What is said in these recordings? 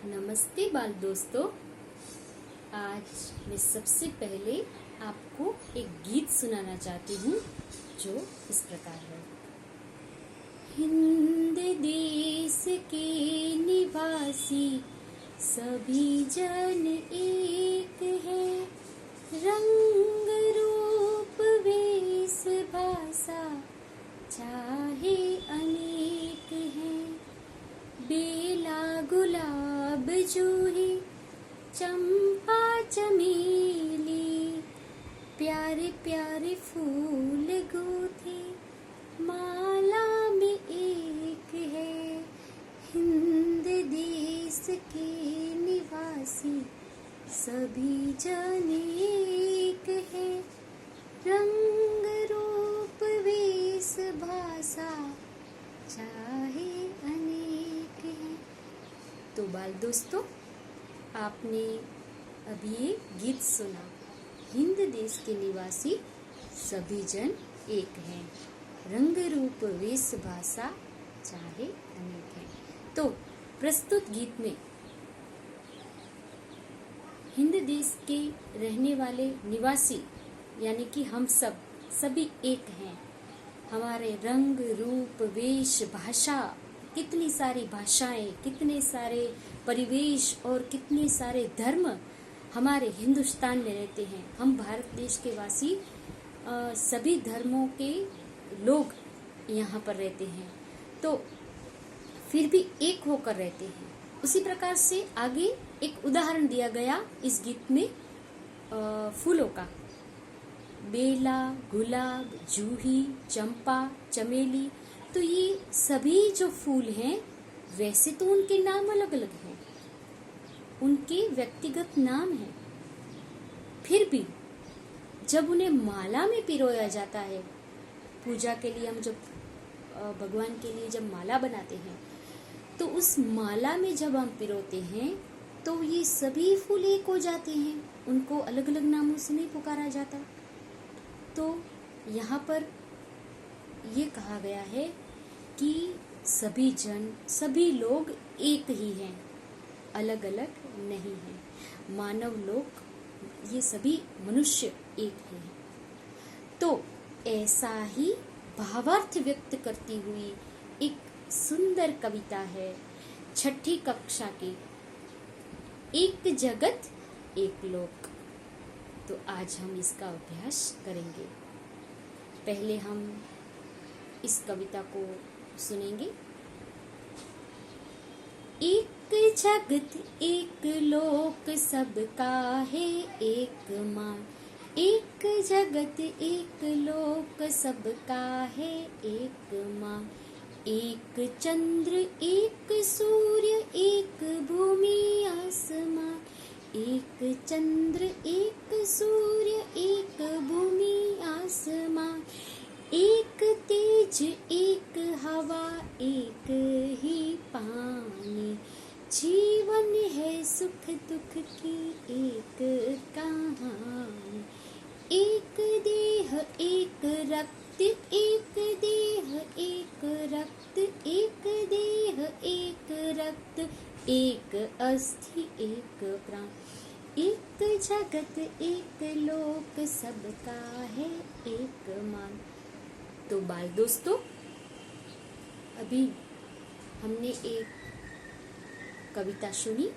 नमस्ते बाल दोस्तों। आज मैं सबसे पहले आपको एक गीत सुनाना चाहती हूँ जो इस प्रकार है। हिंद देश के निवासी सभी जन एक है, रंग रूप वेश भाषा चाहे अनेक है। बेला गुलाब जूही चंपा चमेली, प्यारे प्यारे फूल गूथे माला में एक है। हिंद देश के निवासी सभी जन एक है, रंग रूप वेश भाषा चाहे अनेक है। तो बाल दोस्तों, आपने अभी ये गीत सुना, हिंद देश के निवासी सभी जन एक हैं, रंग रूप वेश भाषा चाहे अनेक है। तो प्रस्तुत गीत में हिंद देश के रहने वाले निवासी यानी कि हम सभी एक हैं। हमारे रंग रूप वेश भाषा, कितनी सारी भाषाएं, कितने सारे परिवेश और कितने सारे धर्म हमारे हिंदुस्तान में रहते हैं। हम भारत देश के वासी सभी धर्मों के लोग यहाँ पर रहते हैं, तो फिर भी एक होकर रहते हैं। उसी प्रकार से आगे एक उदाहरण दिया गया इस गीत में फूलों का। बेला, गुलाब, जूही, चंपा, चमेली, तो ये सभी जो फूल हैं वैसे तो उनके नाम अलग अलग हैं, उनके व्यक्तिगत नाम हैं, फिर भी जब उन्हें माला में पिरोया जाता है, पूजा के लिए हम जब भगवान के लिए जब माला बनाते हैं तो उस माला में जब हम पिरोते हैं तो ये सभी फूल एक हो जाते हैं, उनको अलग अलग नामों से नहीं पुकारा जाता। तो यहाँ पर ये कहा गया है कि सभी जन, सभी लोग एक ही हैं, अलग अलग नहीं हैं। मानव लोग, ये सभी मनुष्य एक ही हैं। तो ऐसा ही भावार्थ व्यक्त करती हुई एक सुंदर कविता है छठी कक्षा की, एक जगत एक लोक। तो आज हम इसका अभ्यास करेंगे। पहले हम इस कविता को सुनेंगे। एक जगत एक लोक सबका है एक माँ, एक जगत एक लोक सबका है एक माँ। एक चंद्र एक सूर्य एक भूमि आसमां, एक चंद्र एक सूर्य एक भूमि आसमां। एक तेज एक हवा एक ही पानी, जीवन है सुख दुख की एक कहानी। एक देह एक रक्त एक देह एक रक्त, एक देह एक रक्त एक अस्थि एक प्राण। एक जगत एक लोक सबका है एक मान। तो बाल दोस्तों, अभी हमने एक कविता सुनी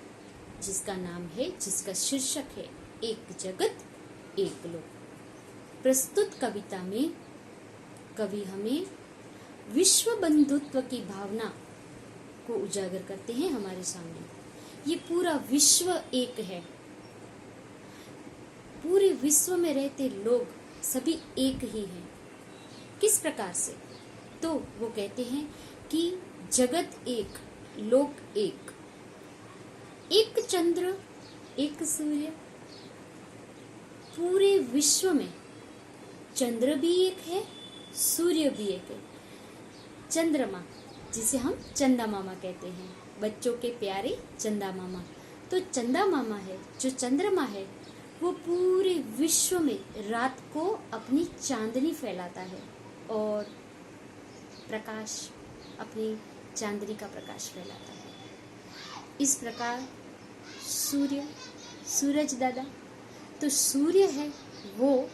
जिसका नाम है, जिसका शीर्षक है एक जगत एक लोक। प्रस्तुत कविता में कवि हमें विश्व बंधुत्व की भावना को उजागर करते हैं हमारे सामने। ये पूरा विश्व एक है, पूरे विश्व में रहते लोग सभी एक ही हैं। किस प्रकार से? तो वो कहते हैं कि जगत एक लोक एक, एक चंद्र एक सूर्य। पूरे विश्व में चंद्र भी एक है, सूर्य भी एक है। चंद्रमा, जिसे हम चंदा मामा कहते हैं, बच्चों के प्यारे चंदा मामा। तो चंदा मामा है, जो चंद्रमा है, वो पूरे विश्व में रात को अपनी चांदनी फैलाता है और प्रकाश, अपनी चांदनी का प्रकाश फैलाता है। इस प्रकार सूरज दादा, तो सूर्य है वो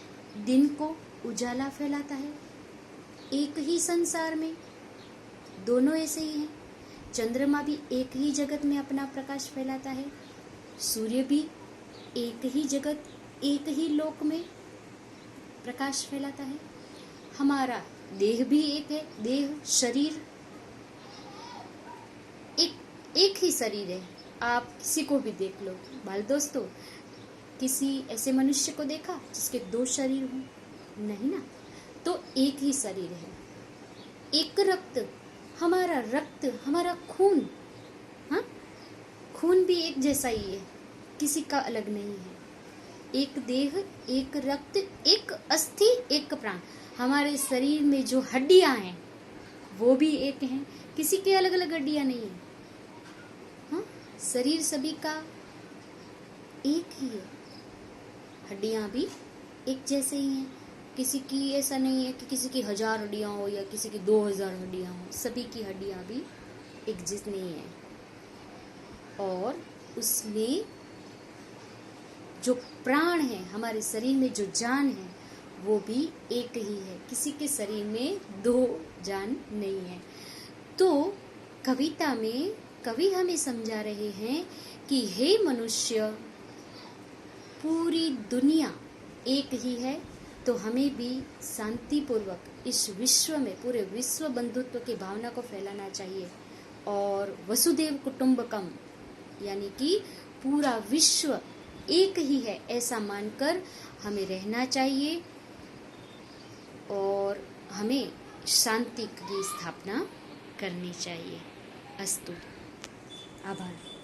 दिन को उजाला फैलाता है। एक ही संसार में दोनों ऐसे ही हैं। चंद्रमा भी एक ही जगत में अपना प्रकाश फैलाता है, सूर्य भी एक ही जगत, एक ही लोक में प्रकाश फैलाता है। हमारा देह भी एक है, देह शरीर एक ही शरीर है। आप किसी को भी देख लो बाल दोस्तों, किसी ऐसे मनुष्य को देखा जिसके 2 शरीर हों? नहीं ना, तो एक ही शरीर है, एक रक्त, हमारा खून, हाँ, खून भी एक जैसा ही है, किसी का अलग नहीं है। एक देह, एक रक्त, एक अस्थि, एक प्राण। हमारे शरीर में जो हड्डियां हैं वो भी एक हैं, किसी के अलग अलग हड्डियां नहीं है। हाँ, शरीर सभी का एक ही है, हड्डियां भी एक जैसे ही हैं। किसी की ऐसा नहीं है कि किसी की 1000 हड्डियां हो या किसी की 2000 हड्डियां हो, सभी की हड्डियां भी एक जैसी नहीं है। और उसमें जो प्राण है, हमारे शरीर में जो जान है वो भी एक ही है, किसी के शरीर में 2 जान नहीं है। तो कविता में कवि हमें समझा रहे हैं कि हे मनुष्य, पूरी दुनिया एक ही है, तो हमें भी शांतिपूर्वक इस विश्व में पूरे विश्व बंधुत्व की भावना को फैलाना चाहिए और वसुदेव कुटुंबकम यानी कि पूरा विश्व एक ही है ऐसा मानकर हमें रहना चाहिए और हमें शांति की स्थापना करनी चाहिए। अस्तु। आभार।